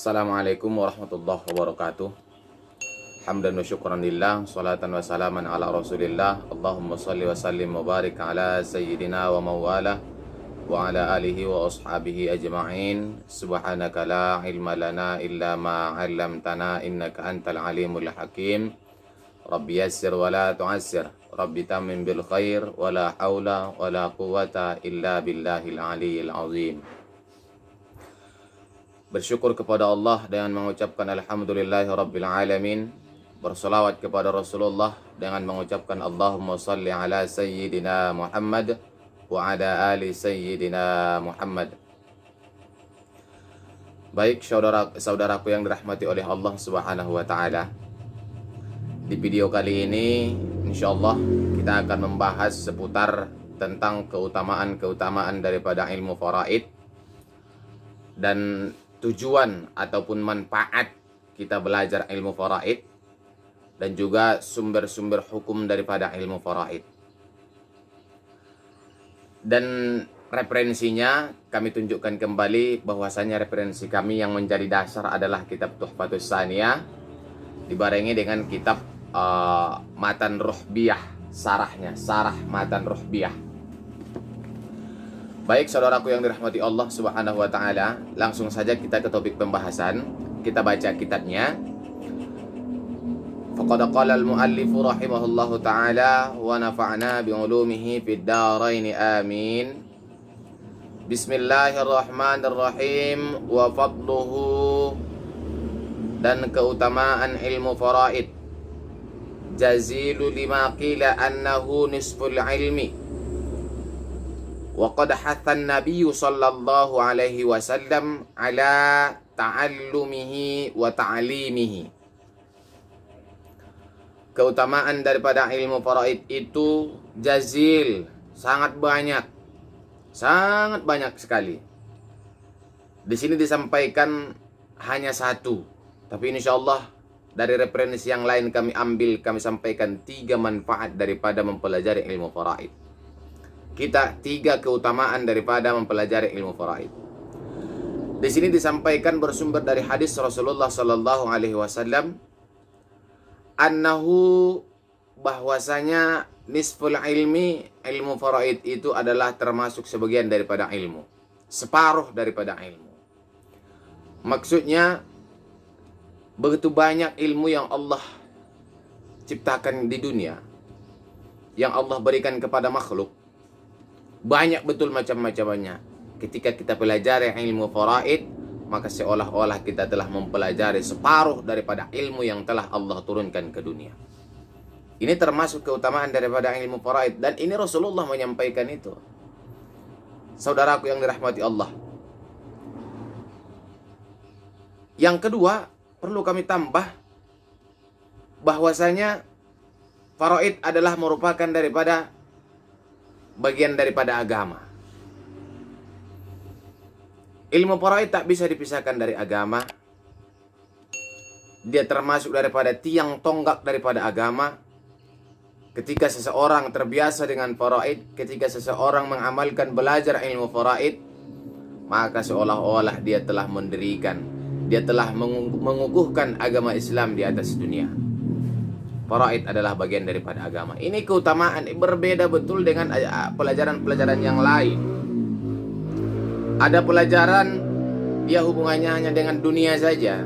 Assalamualaikum warahmatullahi wabarakatuh. Hamdan wa syukran lillah, salatan wa salaman ala rasulillah. Allahumma salli wa sallim wa barik ala sayyidina wa mawala wa ala alihi wa ashabihi ajma'in. Subhanaka la ilma lana illa ma 'allamtana innaka antal alimul hakim. Rabbi yassir wa la tu'assir, Rabbi tamim bil khair, wa la hawla wa la quwata illa billahil aliyyil azim. Bersyukur kepada Allah dengan mengucapkan alhamdulillahi rabbil alamin. Bersolawat kepada Rasulullah dengan mengucapkan Allahumma salli ala sayyidina Muhammad wa ala ali sayyidina Muhammad. Baik saudaraku yang dirahmati oleh Allah Subhanahu wa taala. Di video kali ini insyaallah kita akan membahas seputar tentang keutamaan daripada ilmu faraid dan tujuan ataupun manfaat kita belajar ilmu faraid dan juga sumber-sumber hukum daripada ilmu faraid. Dan referensinya kami tunjukkan kembali bahwasanya referensi kami yang menjadi dasar adalah kitab Tuhfatus Saniyah dibarengi dengan kitab Matan Ruhbiyah, sarah Matan Ruhbiyah. Baik saudaraku yang dirahmati Allah Subhanahu wa taala, langsung saja kita ke topik pembahasan. Kita baca kitabnya. Faqad qala al-muallif rahimahullahu taala wa nafa'na bi ulumihi fid dharain amin. Bismillahirrahmanirrahim. Wa fadluhu, dan keutamaan ilmu faraid, jazilu lima qila annahu nisful ilmi. Wa qad hathan nabiyyu sallallahu alaihi wasallam ala ta'allumihi wa ta'limihi. Keutamaan daripada ilmu faraid itu jazil, sangat banyak sekali. Di sini disampaikan hanya satu, tapi insyaallah dari referensi yang lain kami sampaikan 3 manfaat daripada mempelajari ilmu faraid. 3 keutamaan daripada mempelajari ilmu faraid. Di sini disampaikan bersumber dari hadis Rasulullah sallallahu alaihi wasallam annahu, bahwasanya nisful ilmi, ilmu faraid itu adalah termasuk sebagian daripada ilmu, separuh daripada ilmu. Maksudnya begitu banyak ilmu yang Allah ciptakan di dunia, yang Allah berikan kepada makhluk, banyak betul macam-macamnya. Ketika kita pelajari ilmu faraid, maka seolah-olah kita telah mempelajari separuh daripada ilmu yang telah Allah turunkan ke dunia. Ini termasuk keutamaan daripada ilmu faraid, dan ini Rasulullah menyampaikan itu. Saudaraku yang dirahmati Allah. Yang kedua, perlu kami tambah bahwasanya faraid adalah merupakan daripada bagian daripada agama. Ilmu faraid tak bisa dipisahkan dari agama. Dia termasuk daripada tiang tonggak daripada agama. Ketika seseorang terbiasa dengan faraid, ketika seseorang mengamalkan belajar ilmu faraid, maka seolah-olah dia telah mendirikan, dia telah mengukuhkan agama Islam di atas dunia. Faraid adalah bagian daripada agama. Ini keutamaan, berbeda betul dengan pelajaran-pelajaran yang lain. Ada pelajaran dia hubungannya hanya dengan dunia saja,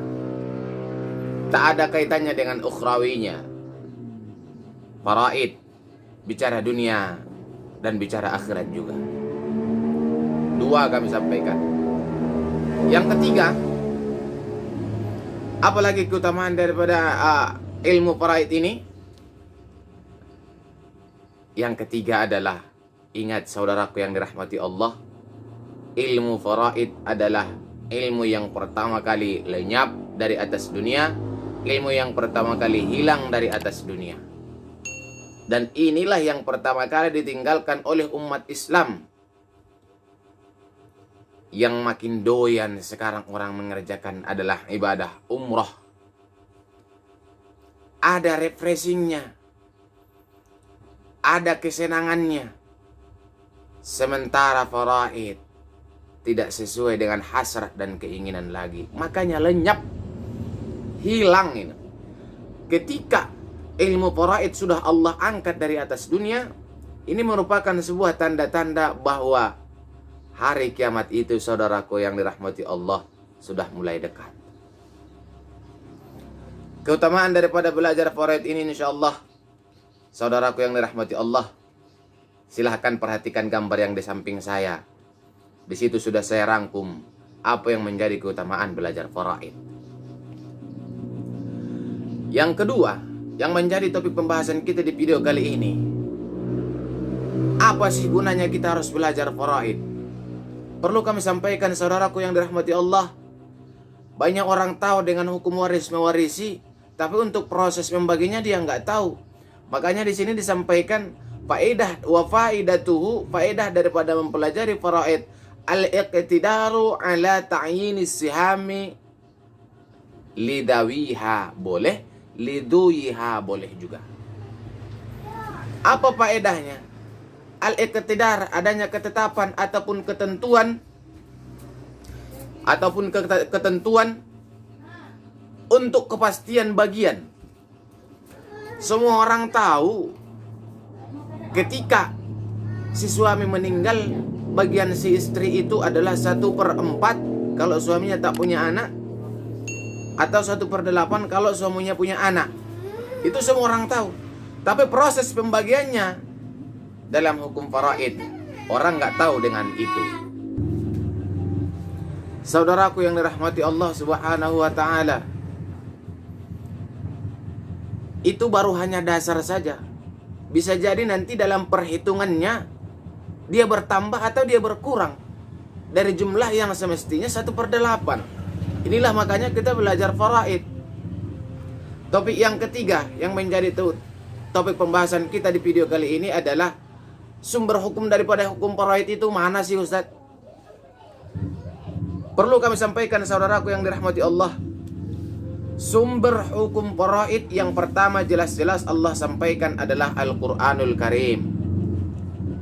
tak ada kaitannya dengan ukhrawinya. Faraid bicara dunia dan bicara akhirat juga. 2 kami sampaikan. Yang ketiga, apalagi keutamaan daripada ilmu faraid ini? Yang ketiga adalah, ingat saudaraku yang dirahmati Allah, ilmu faraid adalah ilmu yang pertama kali lenyap dari atas dunia, ilmu yang pertama kali hilang dari atas dunia. Dan inilah yang pertama kali ditinggalkan oleh umat Islam. Yang makin doyan sekarang orang mengerjakan adalah ibadah umrah. Ada refreshingnya, ada kesenangannya. Sementara faraid tidak sesuai dengan hasrat dan keinginan lagi. Makanya lenyap, hilang ini. Ketika ilmu faraid sudah Allah angkat dari atas dunia, ini merupakan sebuah tanda-tanda bahwa hari kiamat itu, saudaraku yang dirahmati Allah, sudah mulai dekat. Keutamaan daripada belajar faraid ini insyaallah, saudaraku yang dirahmati Allah, silahkan perhatikan gambar yang di samping saya. Di situ sudah saya rangkum apa yang menjadi keutamaan belajar faraid. Yang kedua, yang menjadi topik pembahasan kita di video kali ini, apa sih gunanya kita harus belajar faraid? Perlu kami sampaikan, saudaraku yang dirahmati Allah, banyak orang tahu dengan hukum waris mewarisi, tapi untuk proses membaginya dia nggak tahu. Makanya di sini disampaikan faedah wa faidatuhu, faedah daripada mempelajari faraid, al-iqtidaru ala ta'yinis sihami lidawiha, boleh, liduyiha boleh juga. Apa faedahnya? Al-iqtidar, adanya ketetapan ataupun ketentuan untuk kepastian bagian. Semua orang tahu ketika si suami meninggal, bagian si istri itu adalah 1/4 kalau suaminya tak punya anak, atau 1/8 kalau suaminya punya anak. Itu semua orang tahu. Tapi proses pembagiannya dalam hukum faraid, orang nggak tahu dengan itu. Saudaraku yang dirahmati Allah Subhanahu wa ta'ala, itu baru hanya dasar saja. Bisa jadi nanti dalam perhitungannya dia bertambah atau dia berkurang dari jumlah yang semestinya 1/8. Inilah makanya kita belajar faraid. Topik yang ketiga yang menjadi topik pembahasan kita di video kali ini adalah sumber hukum daripada hukum faraid itu mana sih Ustaz? Perlu kami sampaikan, saudaraku yang dirahmati Allah, sumber hukum faraid yang pertama jelas-jelas Allah sampaikan adalah Al-Quranul Karim.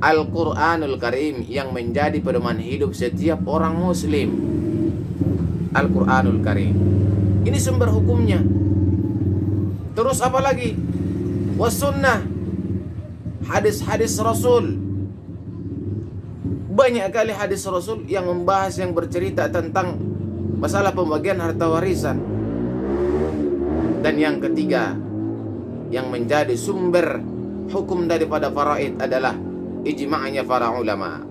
Al-Quranul Karim yang menjadi pedoman hidup setiap orang muslim. Al-Quranul Karim, ini sumber hukumnya. Terus apa lagi? Wasunnah, hadis-hadis Rasul. Banyak kali hadis Rasul yang membahas, yang bercerita tentang masalah pembagian harta warisan. Dan yang ketiga, yang menjadi sumber hukum daripada faraid adalah ijma'nya para ulama.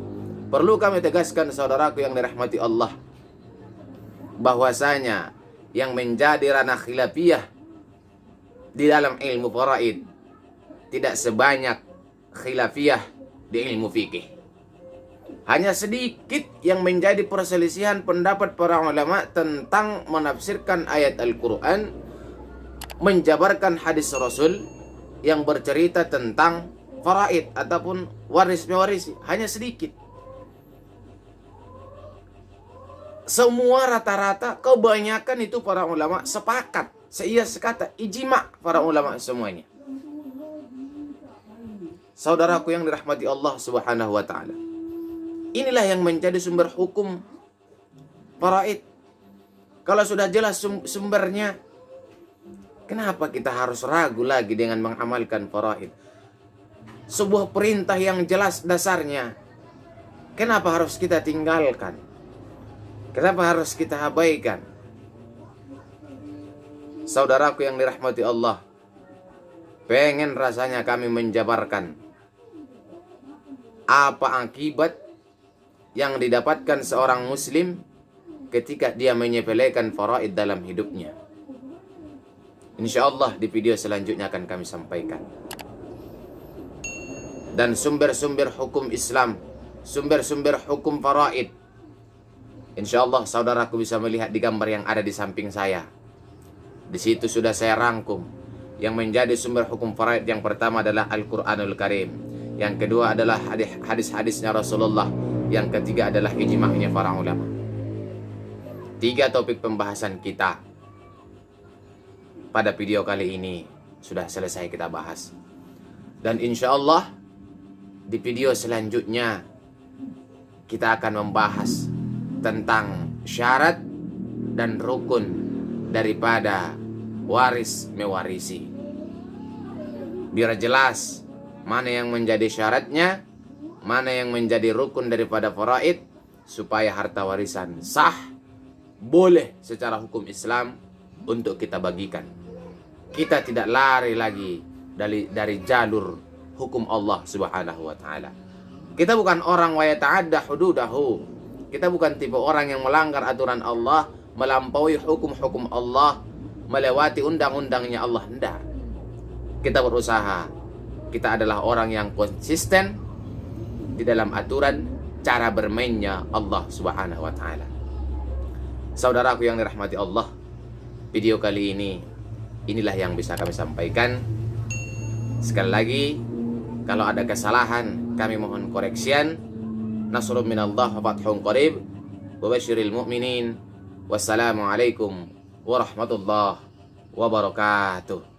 Perlu kami tegaskan, saudaraku yang dirahmati Allah, bahwasanya yang menjadi ranah khilafiyah di dalam ilmu faraid tidak sebanyak khilafiyah di ilmu fikih. Hanya sedikit yang menjadi perselisihan pendapat para ulama tentang menafsirkan ayat Al-Quran, menjabarkan hadis Rasul yang bercerita tentang faraid ataupun waris mewarisi. Hanya sedikit. Semua rata-rata kebanyakan itu para ulama sepakat, seia sekata, ijma para ulama semuanya. Saudaraku yang dirahmati Allah Subhanahu wa ta'ala, inilah yang menjadi sumber hukum faraid. Kalau sudah jelas sumbernya, kenapa kita harus ragu lagi dengan mengamalkan faraid? Sebuah perintah yang jelas dasarnya, kenapa harus kita tinggalkan? Kenapa harus kita abaikan? Saudaraku yang dirahmati Allah, pengen rasanya kami menjabarkan apa akibat yang didapatkan seorang muslim ketika dia menyepelekan faraid dalam hidupnya. InsyaAllah di video selanjutnya akan kami sampaikan. Dan sumber-sumber hukum Islam, sumber-sumber hukum faraid, InsyaAllah saudaraku bisa melihat di gambar yang ada di samping saya. Di situ sudah saya rangkum. Yang menjadi sumber hukum faraid yang pertama adalah Al-Quranul Karim. Yang kedua adalah hadis-hadisnya Rasulullah. Yang ketiga adalah ijma'nya para ulama. 3 topik pembahasan kita pada video kali ini sudah selesai kita bahas. Dan insya Allah di video selanjutnya kita akan membahas tentang syarat dan rukun daripada waris mewarisi. Biar jelas mana yang menjadi syaratnya, mana yang menjadi rukun daripada faraid, supaya harta warisan sah, boleh secara hukum Islam untuk kita bagikan. Kita tidak lari lagi dari jalur hukum Allah Subhanahu wa taala. Kita bukan orang wa yata'adda hududahu. Kita bukan tipe orang yang melanggar aturan Allah, melampaui hukum-hukum Allah, melewati undang-undangnya Allah. Tidak. Kita berusaha. Kita adalah orang yang konsisten di dalam aturan cara bermainnya Allah Subhanahu wa taala. Saudaraku yang dirahmati Allah, video kali ini inilah yang bisa kami sampaikan. Sekali lagi, kalau ada kesalahan kami mohon koreksian. Nasrun minallah wa fathun qarib. Wa basyiril mu'minin. Wassalamualaikum warahmatullahi wabarakatuh.